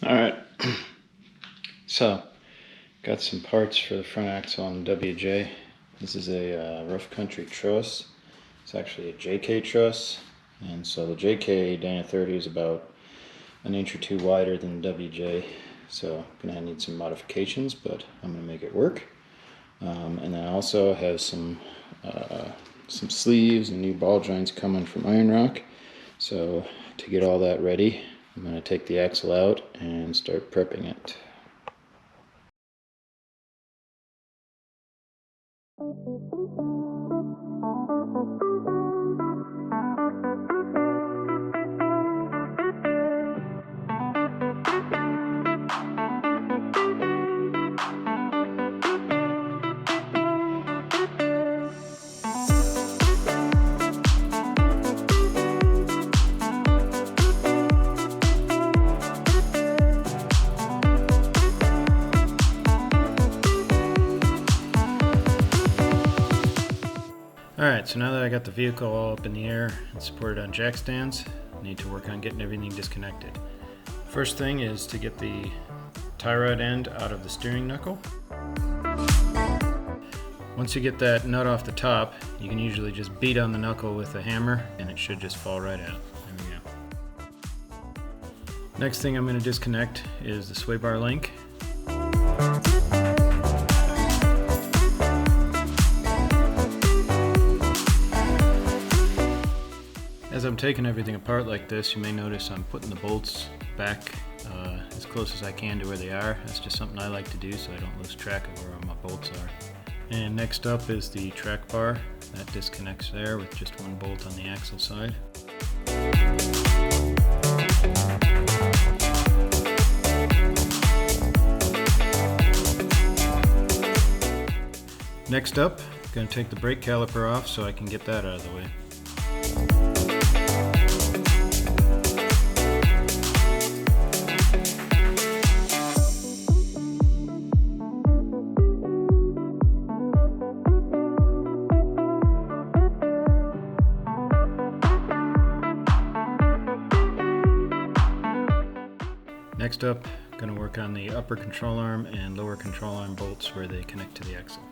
Alright, so got some parts for the front axle on the WJ. This is a rough country truss. It's actually a JK truss, and so the JK Dana 30 is about an inch or two wider than the WJ, so I'm gonna need some modifications, but I'm gonna make it work. And then I also have some sleeves and new ball joints coming from Iron Rock. So to get all that ready, I'm going to take the axle out and start prepping it. Alright, so now that I got the vehicle all up in the air and supported on jack stands, I need to work on getting everything disconnected. First thing is to get the tie rod end out of the steering knuckle. Once you get that nut off the top, you can usually just beat on the knuckle with a hammer and it should just fall right out. There we go. Next thing I'm going to disconnect is the sway bar link. As I'm taking everything apart like this, you may notice I'm putting the bolts back as close as I can to where they are. That's just something I like to do so I don't lose track of where my bolts are. And next up is the track bar. That disconnects there with just one bolt on the axle side. Next up, I'm going to take the brake caliper off so I can get that out of the way. Next up, I'm going to work on the upper control arm and lower control arm bolts where they connect to the axle.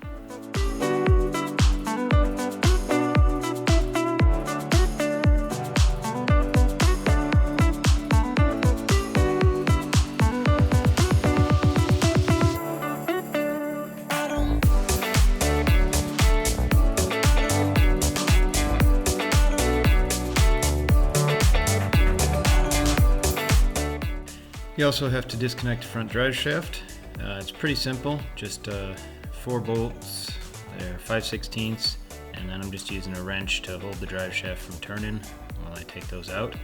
You also have to disconnect the front drive shaft. It's pretty simple, just 4 bolts, they're 5/16, and then I'm just using a wrench to hold the drive shaft from turning while I take those out.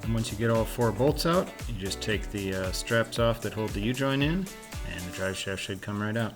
And once you get all 4 bolts out, you just take the straps off that hold the U-joint in, and the drive shaft should come right out.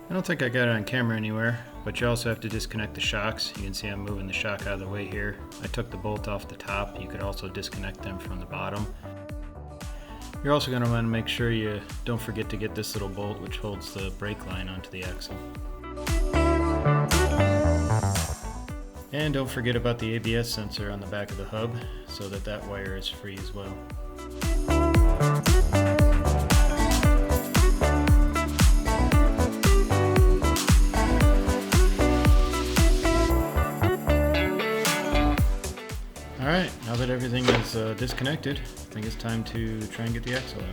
I don't think I got it on camera anywhere, but you also have to disconnect the shocks. You can see I'm moving the shock out of the way here. I took the bolt off the top. You could also disconnect them from the bottom. You're also going to want to make sure you don't forget to get this little bolt which holds the brake line onto the axle. And don't forget about the ABS sensor on the back of the hub so that wire is free as well. Alright, now that everything is disconnected, I think it's time to try and get the axle out.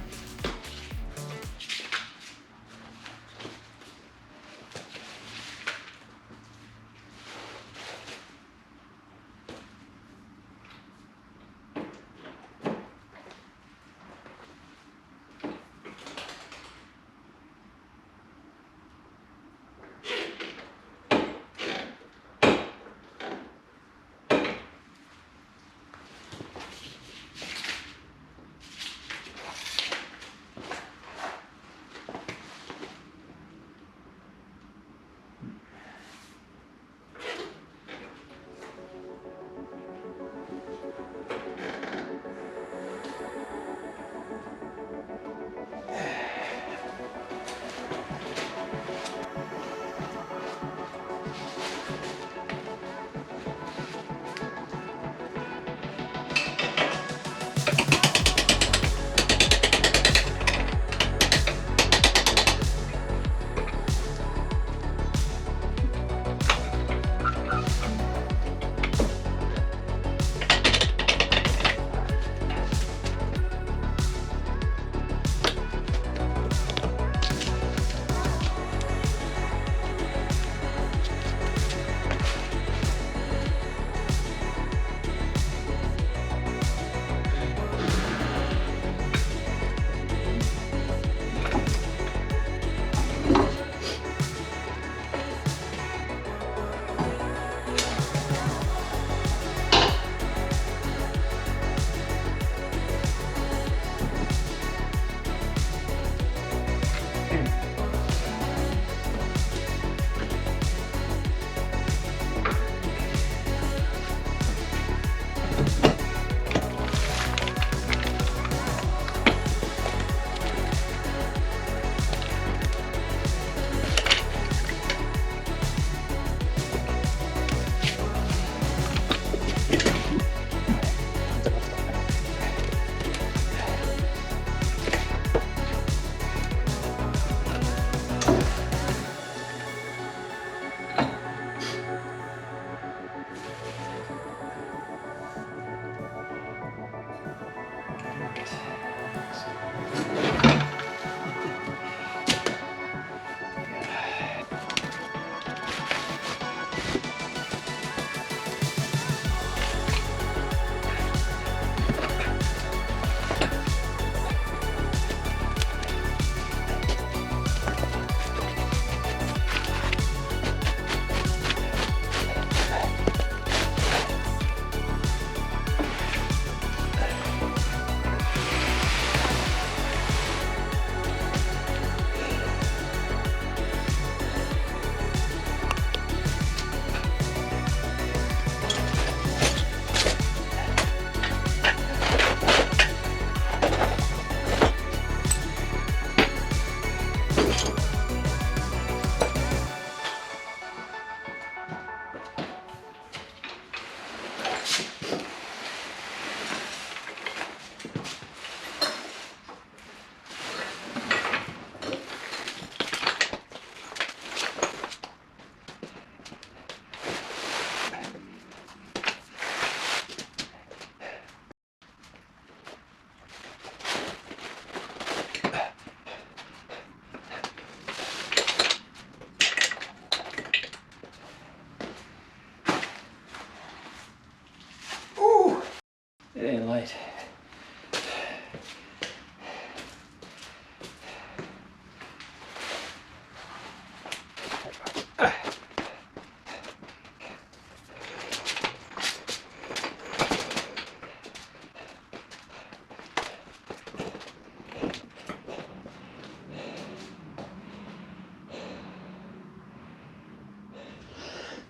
It ain't light.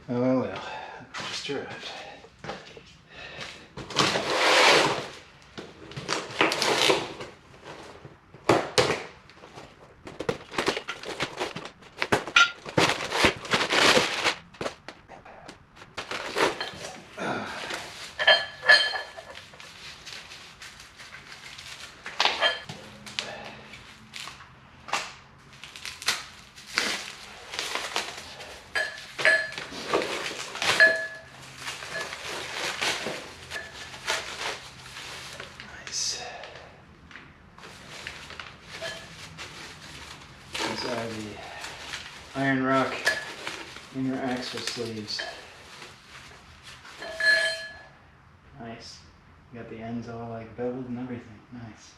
Oh well, just arrived. These are the iron rock inner axle sleeves. Nice. You got the ends all like beveled and everything. Nice.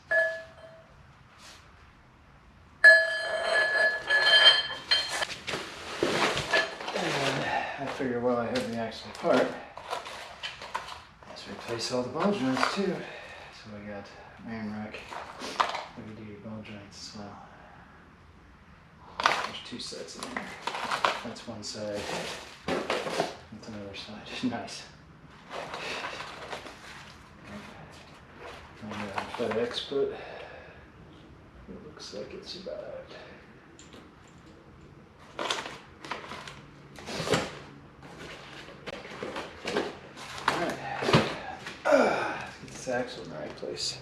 And I figure while I have the axle apart, let's replace all the ball joints too. So we got iron rock heavy-duty ball joints as well. There's two sets in there. That's one side. That's another side. Nice. On FedEx, but it looks like it survived. Alright. Let's get this axle in the right place.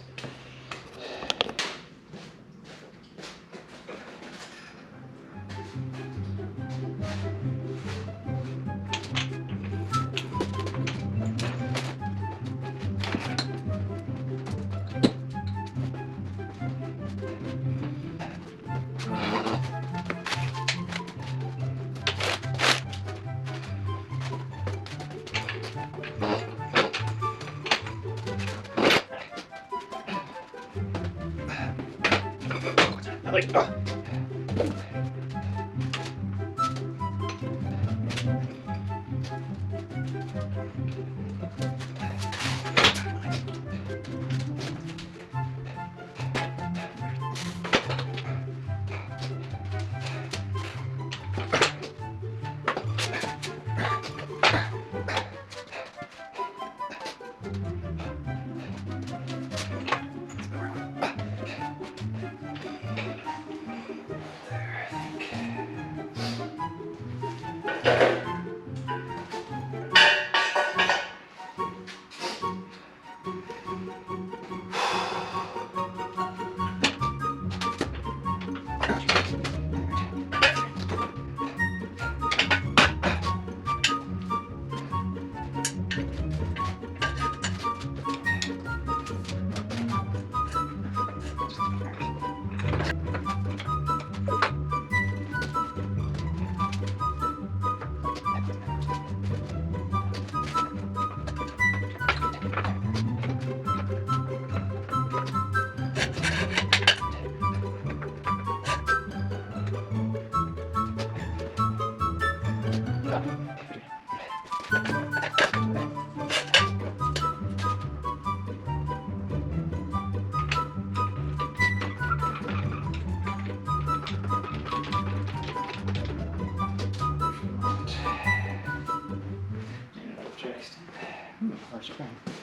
Harsh spring.